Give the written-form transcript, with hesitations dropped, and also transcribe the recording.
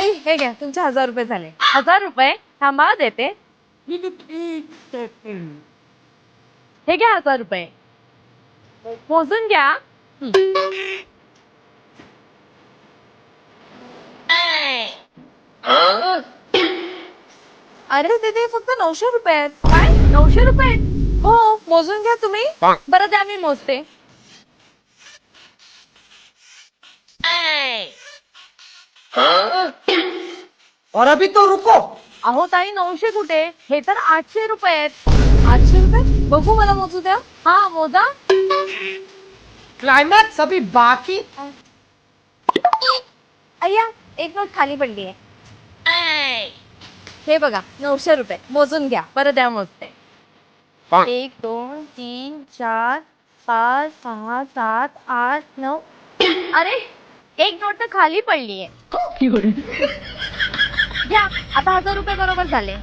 ताई हे घ्या तुमचे 1000 रुपये झाले. 1000 रुपये? थांबा देते. हे घ्या 1000 रुपये. मोजून घ्या. अरे तिथे फक्त 900 रुपये आहेत. काय 900 रुपये? हो मोजून घ्या तुम्ही. बरं द्या मी मोजते. और अभी तो रुको. अहो ताई 900 कुठे? हे तर 800 रुपये आहेत. 800 रुपये बघू मला मोजू द्या. हा मोजा. क्लायमॅक्स अभी बाकी. अय्या एक नोट खाली पडली आहे. हे बघा 900 रुपये मोजून घ्या. बरं द्या मोजते. 5 1 2 3 4 5 6 7 8 9. अरे एक नोट तर खाली पडलीये. घ्या आता 1000 रुपये बरोबर झाले.